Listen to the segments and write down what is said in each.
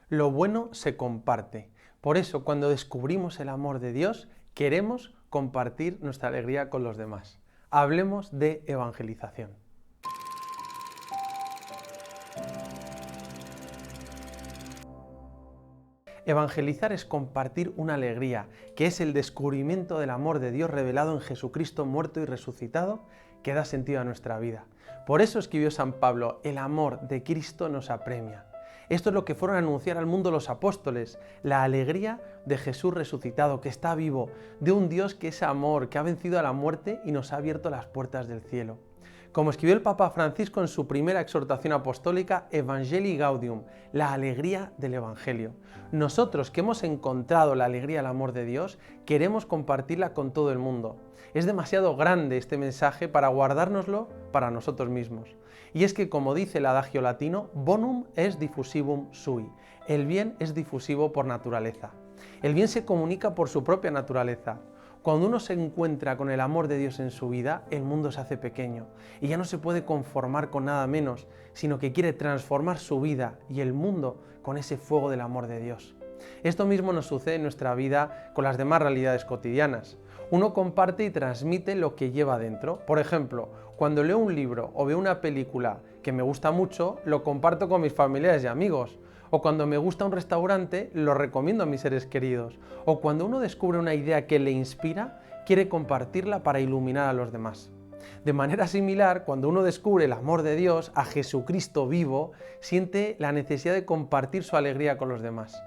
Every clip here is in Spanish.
Lo bueno se comparte. Por eso, cuando descubrimos el amor de Dios, queremos compartir nuestra alegría con los demás. Hablemos de evangelización. Evangelizar es compartir una alegría, que es el descubrimiento del amor de Dios revelado en Jesucristo muerto y resucitado, que da sentido a nuestra vida. Por eso escribió San Pablo: el amor de Cristo nos apremia. Esto es lo que fueron a anunciar al mundo los apóstoles, la alegría de Jesús resucitado, que está vivo, de un Dios que es amor, que ha vencido a la muerte y nos ha abierto las puertas del cielo. Como escribió el Papa Francisco en su primera exhortación apostólica, Evangelii Gaudium, la alegría del Evangelio. Nosotros que hemos encontrado la alegría del amor de Dios, queremos compartirla con todo el mundo. Es demasiado grande este mensaje para guardárnoslo para nosotros mismos. Y es que, como dice el adagio latino, bonum est diffusivum sui. El bien es difusivo por naturaleza. El bien se comunica por su propia naturaleza. Cuando uno se encuentra con el amor de Dios en su vida, el mundo se hace pequeño y ya no se puede conformar con nada menos, sino que quiere transformar su vida y el mundo con ese fuego del amor de Dios. Esto mismo nos sucede en nuestra vida con las demás realidades cotidianas. Uno comparte y transmite lo que lleva dentro. Por ejemplo, cuando leo un libro o veo una película que me gusta mucho, lo comparto con mis familiares y amigos. O cuando me gusta un restaurante, lo recomiendo a mis seres queridos. O cuando uno descubre una idea que le inspira, quiere compartirla para iluminar a los demás. De manera similar, cuando uno descubre el amor de Dios, a Jesucristo vivo, siente la necesidad de compartir su alegría con los demás.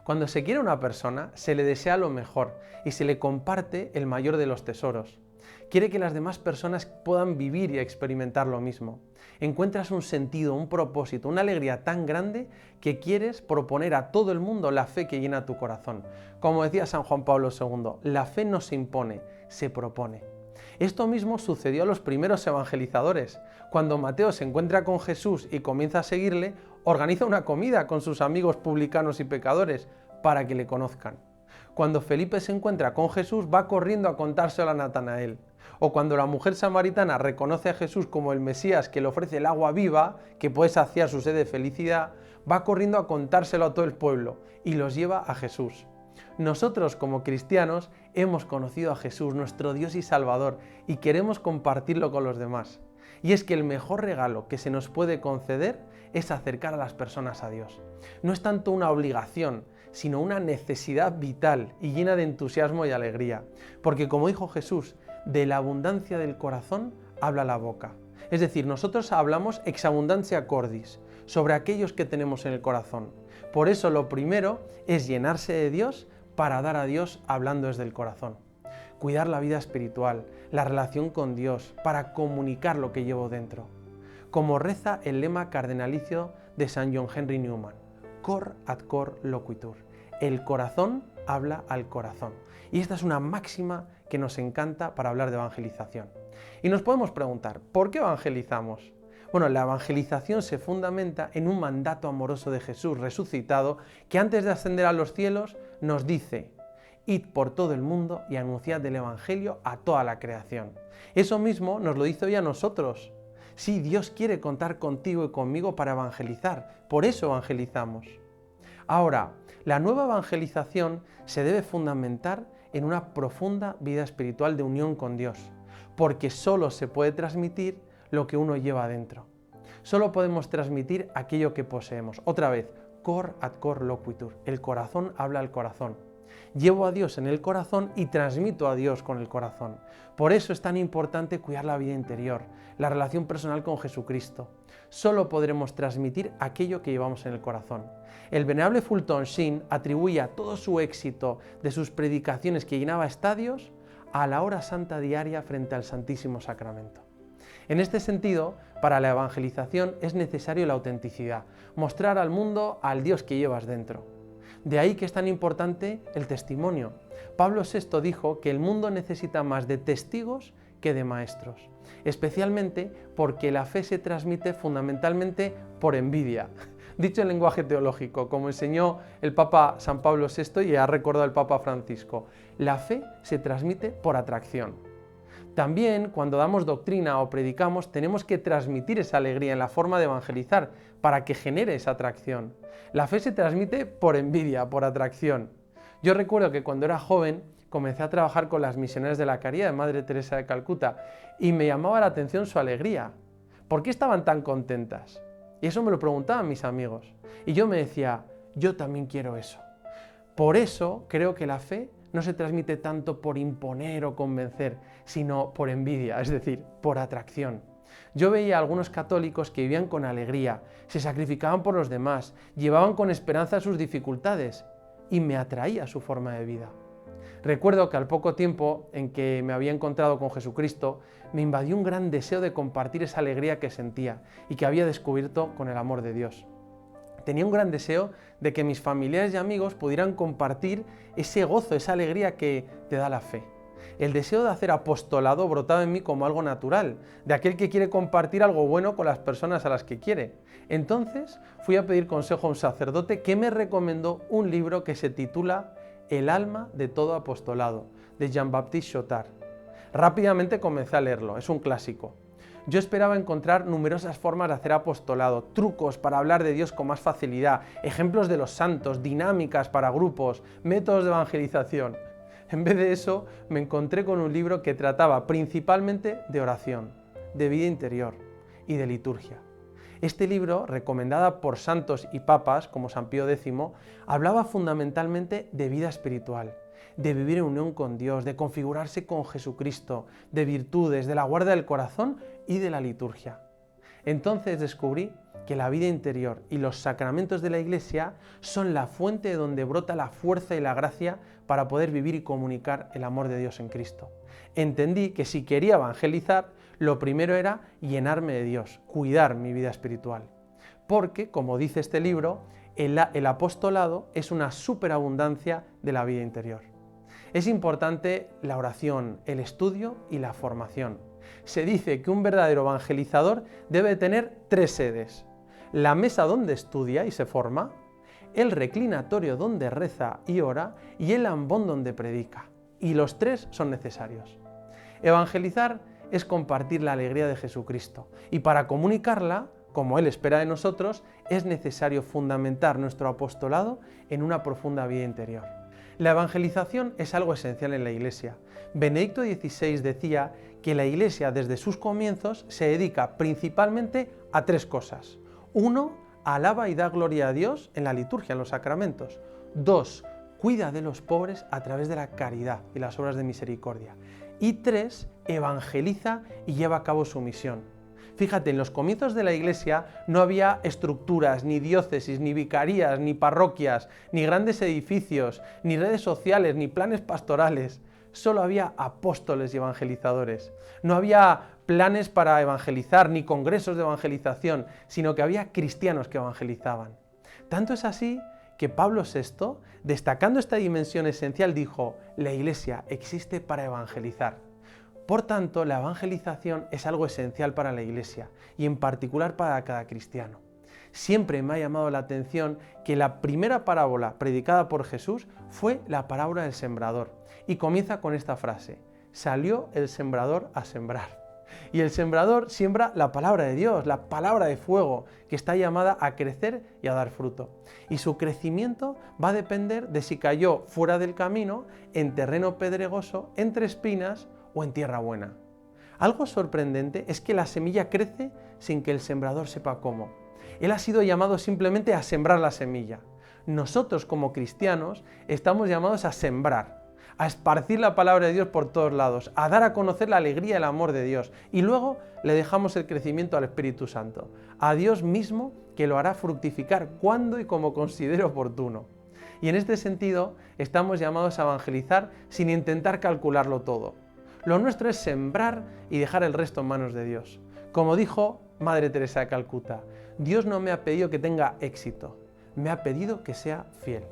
Cuando se quiere a una persona, se le desea lo mejor y se le comparte el mayor de los tesoros. Quiere que las demás personas puedan vivir y experimentar lo mismo. Encuentras un sentido, un propósito, una alegría tan grande que quieres proponer a todo el mundo la fe que llena tu corazón. Como decía San Juan Pablo II, la fe no se impone, se propone. Esto mismo sucedió a los primeros evangelizadores. Cuando Mateo se encuentra con Jesús y comienza a seguirle, organiza una comida con sus amigos publicanos y pecadores para que le conozcan. Cuando Felipe se encuentra con Jesús, va corriendo a contárselo a Natanael. O cuando la mujer samaritana reconoce a Jesús como el Mesías que le ofrece el agua viva, que puede saciar su sed de felicidad, va corriendo a contárselo a todo el pueblo y los lleva a Jesús. Nosotros, como cristianos, hemos conocido a Jesús, nuestro Dios y Salvador, y queremos compartirlo con los demás. Y es que el mejor regalo que se nos puede conceder es acercar a las personas a Dios. No es tanto una obligación, sino una necesidad vital y llena de entusiasmo y alegría. Porque, como dijo Jesús, de la abundancia del corazón habla la boca. Es decir, nosotros hablamos ex abundantia cordis, sobre aquellos que tenemos en el corazón. Por eso lo primero es llenarse de Dios para dar a Dios hablando desde el corazón. Cuidar la vida espiritual, la relación con Dios, para comunicar lo que llevo dentro. Como reza el lema cardenalicio de San John Henry Newman, cor ad cor loquitur. El corazón habla al corazón. Y esta es una máxima que nos encanta para hablar de evangelización. Y nos podemos preguntar, ¿por qué evangelizamos? Bueno, la evangelización se fundamenta en un mandato amoroso de Jesús resucitado que antes de ascender a los cielos nos dice: id por todo el mundo y anunciad el evangelio a toda la creación. Eso mismo nos lo dice hoy a nosotros. Sí, Dios quiere contar contigo y conmigo para evangelizar, por eso evangelizamos. Ahora, la nueva evangelización se debe fundamentar en una profunda vida espiritual de unión con Dios, porque solo se puede transmitir lo que uno lleva dentro. Solo podemos transmitir aquello que poseemos. Otra vez, cor ad cor loquitur. El corazón habla al corazón. Llevo a Dios en el corazón y transmito a Dios con el corazón. Por eso es tan importante cuidar la vida interior, la relación personal con Jesucristo. Solo podremos transmitir aquello que llevamos en el corazón. El venerable Fulton Sheen atribuía todo su éxito de sus predicaciones que llenaba estadios a la hora santa diaria frente al Santísimo Sacramento. En este sentido, para la evangelización es necesario la autenticidad, mostrar al mundo al Dios que llevas dentro. De ahí que es tan importante el testimonio. Pablo VI dijo que el mundo necesita más de testigos que de maestros, especialmente porque la fe se transmite fundamentalmente por envidia. Dicho en lenguaje teológico, como enseñó el Papa San Pablo VI y ha recordado el Papa Francisco, la fe se transmite por atracción. También, cuando damos doctrina o predicamos, tenemos que transmitir esa alegría en la forma de evangelizar, para que genere esa atracción. La fe se transmite por envidia, por atracción. Yo recuerdo que cuando era joven comencé a trabajar con las misioneras de la Caridad de Madre Teresa de Calcuta y me llamaba la atención su alegría. ¿Por qué estaban tan contentas? Y eso me lo preguntaban mis amigos. Y yo me decía, yo también quiero eso. Por eso creo que la fe no se transmite tanto por imponer o convencer, sino por envidia, es decir, por atracción. Yo veía a algunos católicos que vivían con alegría, se sacrificaban por los demás, llevaban con esperanza sus dificultades y me atraía su forma de vida. Recuerdo que al poco tiempo en que me había encontrado con Jesucristo, me invadió un gran deseo de compartir esa alegría que sentía y que había descubierto con el amor de Dios. Tenía un gran deseo de que mis familiares y amigos pudieran compartir ese gozo, esa alegría que te da la fe. El deseo de hacer apostolado brotaba en mí como algo natural, de aquel que quiere compartir algo bueno con las personas a las que quiere. Entonces fui a pedir consejo a un sacerdote que me recomendó un libro que se titula El alma de todo apostolado, de Jean-Baptiste Chautard. Rápidamente comencé a leerlo, es un clásico. Yo esperaba encontrar numerosas formas de hacer apostolado, trucos para hablar de Dios con más facilidad, ejemplos de los santos, dinámicas para grupos, métodos de evangelización. En vez de eso, me encontré con un libro que trataba principalmente de oración, de vida interior y de liturgia. Este libro, recomendada por santos y papas como San Pío X, hablaba fundamentalmente de vida espiritual, de vivir en unión con Dios, de configurarse con Jesucristo, de virtudes, de la guarda del corazón y de la liturgia. Entonces descubrí que la vida interior y los sacramentos de la Iglesia son la fuente de donde brota la fuerza y la gracia para poder vivir y comunicar el amor de Dios en Cristo. Entendí que si quería evangelizar, lo primero era llenarme de Dios, cuidar mi vida espiritual. Porque, como dice este libro, el apostolado es una superabundancia de la vida interior. Es importante la oración, el estudio y la formación. Se dice que un verdadero evangelizador debe tener 3 sedes: la mesa donde estudia y se forma, el reclinatorio donde reza y ora y el ambón donde predica. Y los 3 son necesarios. Evangelizar es compartir la alegría de Jesucristo y para comunicarla, como Él espera de nosotros, es necesario fundamentar nuestro apostolado en una profunda vida interior. La evangelización es algo esencial en la Iglesia. Benedicto XVI decía que la Iglesia desde sus comienzos se dedica principalmente a 3 cosas. 1. Alaba y da gloria a Dios en la liturgia, en los sacramentos. 2. Cuida de los pobres a través de la caridad y las obras de misericordia. Y 3. Evangeliza y lleva a cabo su misión. Fíjate, en los comienzos de la Iglesia no había estructuras, ni diócesis, ni vicarías, ni parroquias, ni grandes edificios, ni redes sociales, ni planes pastorales. Solo había apóstoles y evangelizadores. No había planes para evangelizar, ni congresos de evangelización, sino que había cristianos que evangelizaban. Tanto es así que Pablo VI, destacando esta dimensión esencial, dijo: la Iglesia existe para evangelizar. Por tanto, la evangelización es algo esencial para la Iglesia y en particular para cada cristiano. Siempre me ha llamado la atención que la primera parábola predicada por Jesús fue la parábola del sembrador y comienza con esta frase: salió el sembrador a sembrar. Y el sembrador siembra la palabra de Dios, la palabra de fuego, que está llamada a crecer y a dar fruto. Y su crecimiento va a depender de si cayó fuera del camino, en terreno pedregoso, entre espinas o en tierra buena. Algo sorprendente es que la semilla crece sin que el sembrador sepa cómo. Él ha sido llamado simplemente a sembrar la semilla. Nosotros como cristianos estamos llamados a sembrar, a esparcir la palabra de Dios por todos lados, a dar a conocer la alegría y el amor de Dios. Y luego le dejamos el crecimiento al Espíritu Santo, a Dios mismo, que lo hará fructificar cuando y como considere oportuno. Y en este sentido estamos llamados a evangelizar sin intentar calcularlo todo. Lo nuestro es sembrar y dejar el resto en manos de Dios. Como dijo Madre Teresa de Calcuta, Dios no me ha pedido que tenga éxito, me ha pedido que sea fiel.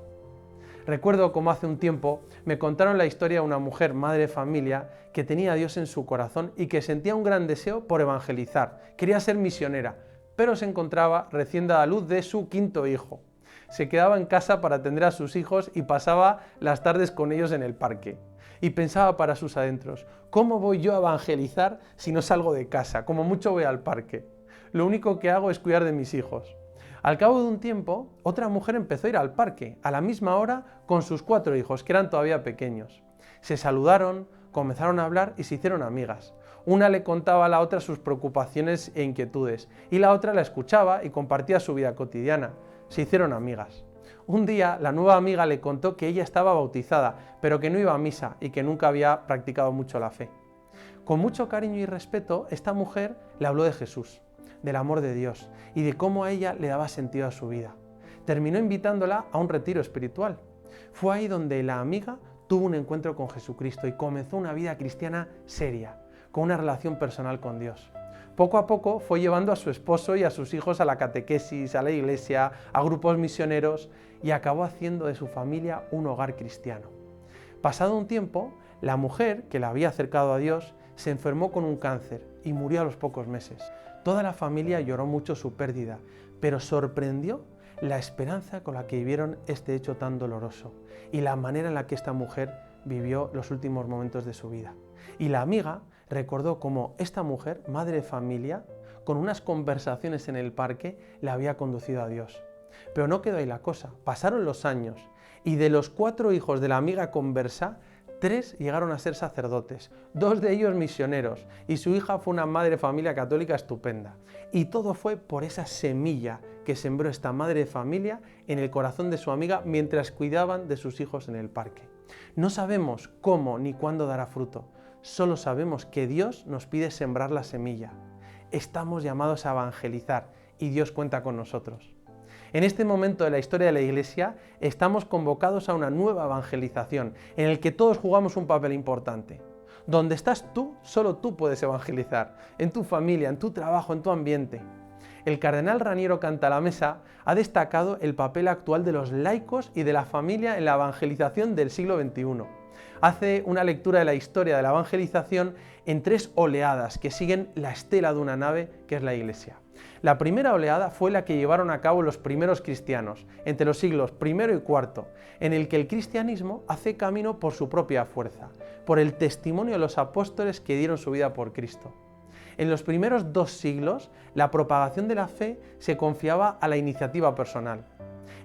Recuerdo como hace un tiempo me contaron la historia de una mujer, madre de familia, que tenía a Dios en su corazón y que sentía un gran deseo por evangelizar. Quería ser misionera, pero se encontraba recién dada luz de su 5º hijo. Se quedaba en casa para atender a sus hijos y pasaba las tardes con ellos en el parque. Y pensaba para sus adentros: ¿cómo voy yo a evangelizar si no salgo de casa? Como mucho voy al parque. Lo único que hago es cuidar de mis hijos. Al cabo de un tiempo, otra mujer empezó a ir al parque, a la misma hora, con sus 4 hijos, que eran todavía pequeños. Se saludaron, comenzaron a hablar y se hicieron amigas. Una le contaba a la otra sus preocupaciones e inquietudes, y la otra la escuchaba y compartía su vida cotidiana. Se hicieron amigas. Un día, la nueva amiga le contó que ella estaba bautizada, pero que no iba a misa y que nunca había practicado mucho la fe. Con mucho cariño y respeto, esta mujer le habló de Jesús, del amor de Dios y de cómo a ella le daba sentido a su vida. Terminó invitándola a un retiro espiritual. Fue ahí donde la amiga tuvo un encuentro con Jesucristo y comenzó una vida cristiana seria, con una relación personal con Dios. Poco a poco fue llevando a su esposo y a sus hijos a la catequesis, a la iglesia, a grupos misioneros y acabó haciendo de su familia un hogar cristiano. Pasado un tiempo, la mujer que la había acercado a Dios se enfermó con un cáncer y murió a los pocos meses. Toda la familia lloró mucho su pérdida, pero sorprendió la esperanza con la que vivieron este hecho tan doloroso y la manera en la que esta mujer vivió los últimos momentos de su vida. Y la amiga recordó cómo esta mujer, madre de familia, con unas conversaciones en el parque, la había conducido a Dios. Pero no quedó ahí la cosa, pasaron los años y de los 4 hijos de la amiga conversa, 3 llegaron a ser sacerdotes, 2 de ellos misioneros, y su hija fue una madre de familia católica estupenda. Y todo fue por esa semilla que sembró esta madre de familia en el corazón de su amiga mientras cuidaban de sus hijos en el parque. No sabemos cómo ni cuándo dará fruto, solo sabemos que Dios nos pide sembrar la semilla. Estamos llamados a evangelizar y Dios cuenta con nosotros. En este momento de la historia de la Iglesia estamos convocados a una nueva evangelización en el que todos jugamos un papel importante. Donde estás tú, solo tú puedes evangelizar, en tu familia, en tu trabajo, en tu ambiente. El cardenal Raniero Cantalamessa ha destacado el papel actual de los laicos y de la familia en la evangelización del siglo XXI. Hace una lectura de la historia de la evangelización en 3 oleadas que siguen la estela de una nave que es la Iglesia. La primera oleada fue la que llevaron a cabo los primeros cristianos, entre los siglos I y IV, en el que el cristianismo hace camino por su propia fuerza, por el testimonio de los apóstoles que dieron su vida por Cristo. En los primeros 2 siglos, la propagación de la fe se confiaba a la iniciativa personal.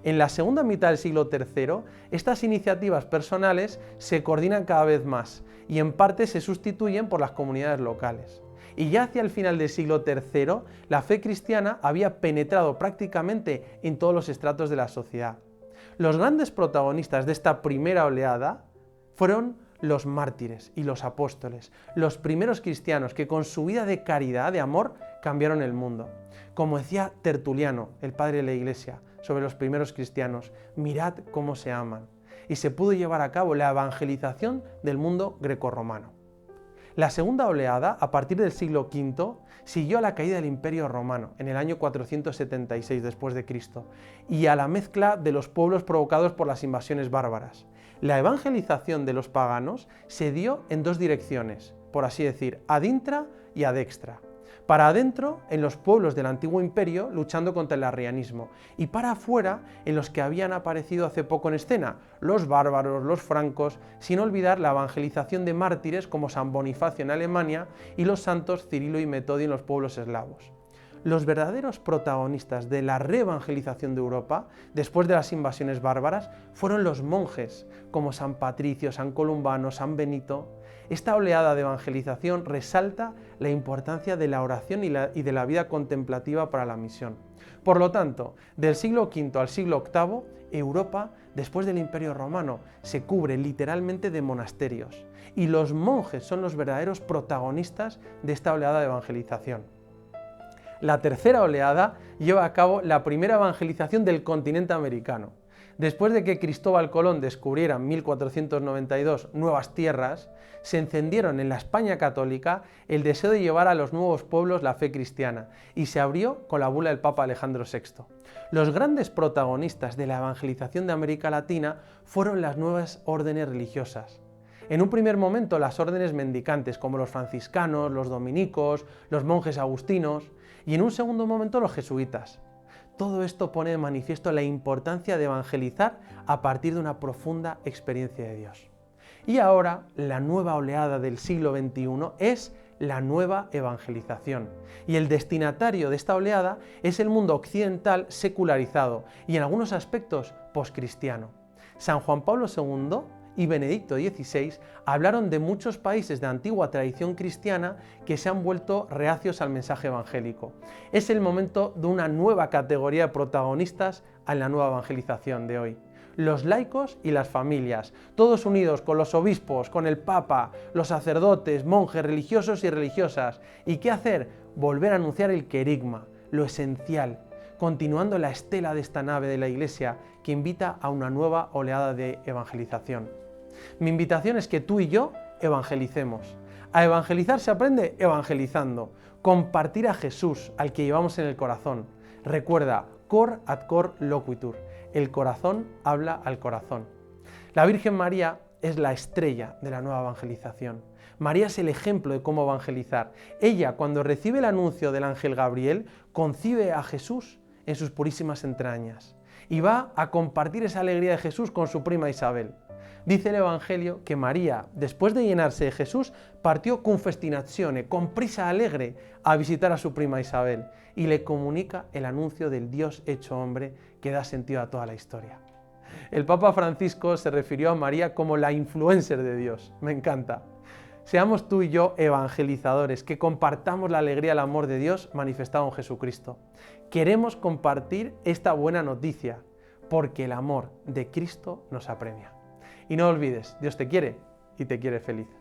En la segunda mitad del siglo III, estas iniciativas personales se coordinan cada vez más y en parte se sustituyen por las comunidades locales. Y ya hacia el final del siglo III, la fe cristiana había penetrado prácticamente en todos los estratos de la sociedad. Los grandes protagonistas de esta primera oleada fueron los mártires y los apóstoles, los primeros cristianos que con su vida de caridad, de amor, cambiaron el mundo. Como decía Tertuliano, el padre de la Iglesia, sobre los primeros cristianos, mirad cómo se aman. Y se pudo llevar a cabo la evangelización del mundo grecorromano. La segunda oleada, a partir del siglo V, siguió a la caída del Imperio Romano en el año 476 después de Cristo y a la mezcla de los pueblos provocados por las invasiones bárbaras. La evangelización de los paganos se dio en 2 direcciones, por así decir, ad intra y ad extra. Para adentro, en los pueblos del antiguo imperio, luchando contra el arrianismo, y para afuera, en los que habían aparecido hace poco en escena, los bárbaros, los francos, sin olvidar la evangelización de mártires como San Bonifacio en Alemania y los santos Cirilo y Metodio en los pueblos eslavos. Los verdaderos protagonistas de la reevangelización de Europa, después de las invasiones bárbaras, fueron los monjes, como San Patricio, San Columbano, San Benito. Esta oleada de evangelización resalta la importancia de la oración y de la vida contemplativa para la misión. Por lo tanto, del siglo V al siglo VIII, Europa, después del Imperio Romano, se cubre literalmente de monasterios, y los monjes son los verdaderos protagonistas de esta oleada de evangelización. La tercera oleada lleva a cabo la primera evangelización del continente americano. Después de que Cristóbal Colón descubriera en 1492 nuevas tierras, se encendieron en la España católica el deseo de llevar a los nuevos pueblos la fe cristiana y se abrió con la bula del Papa Alejandro VI. Los grandes protagonistas de la evangelización de América Latina fueron las nuevas órdenes religiosas. En un primer momento las órdenes mendicantes como los franciscanos, los dominicos, los monjes agustinos y en un segundo momento los jesuitas. Todo esto pone de manifiesto la importancia de evangelizar a partir de una profunda experiencia de Dios. Y ahora, la nueva oleada del siglo XXI es la nueva evangelización. Y el destinatario de esta oleada es el mundo occidental secularizado y en algunos aspectos poscristiano. San Juan Pablo II y Benedicto XVI hablaron de muchos países de antigua tradición cristiana que se han vuelto reacios al mensaje evangélico. Es el momento de una nueva categoría de protagonistas en la nueva evangelización de hoy. Los laicos y las familias, todos unidos con los obispos, con el Papa, los sacerdotes, monjes, religiosos y religiosas. ¿Y qué hacer? Volver a anunciar el querigma, lo esencial, continuando la estela de esta nave de la Iglesia que invita a una nueva oleada de evangelización. Mi invitación es que tú y yo evangelicemos. A evangelizar se aprende evangelizando, compartir a Jesús, al que llevamos en el corazón. Recuerda, cor ad cor loquitur, el corazón habla al corazón. La Virgen María es la estrella de la nueva evangelización. María es el ejemplo de cómo evangelizar. Ella, cuando recibe el anuncio del ángel Gabriel, concibe a Jesús en sus purísimas entrañas y va a compartir esa alegría de Jesús con su prima Isabel. Dice el Evangelio que María, después de llenarse de Jesús, partió con festinazione, con prisa alegre, a visitar a su prima Isabel y le comunica el anuncio del Dios hecho hombre que da sentido a toda la historia. El Papa Francisco se refirió a María como la influencer de Dios. Me encanta. Seamos tú y yo evangelizadores, que compartamos la alegría y el amor de Dios manifestado en Jesucristo. Queremos compartir esta buena noticia, porque el amor de Cristo nos apremia. Y no olvides, Dios te quiere y te quiere feliz.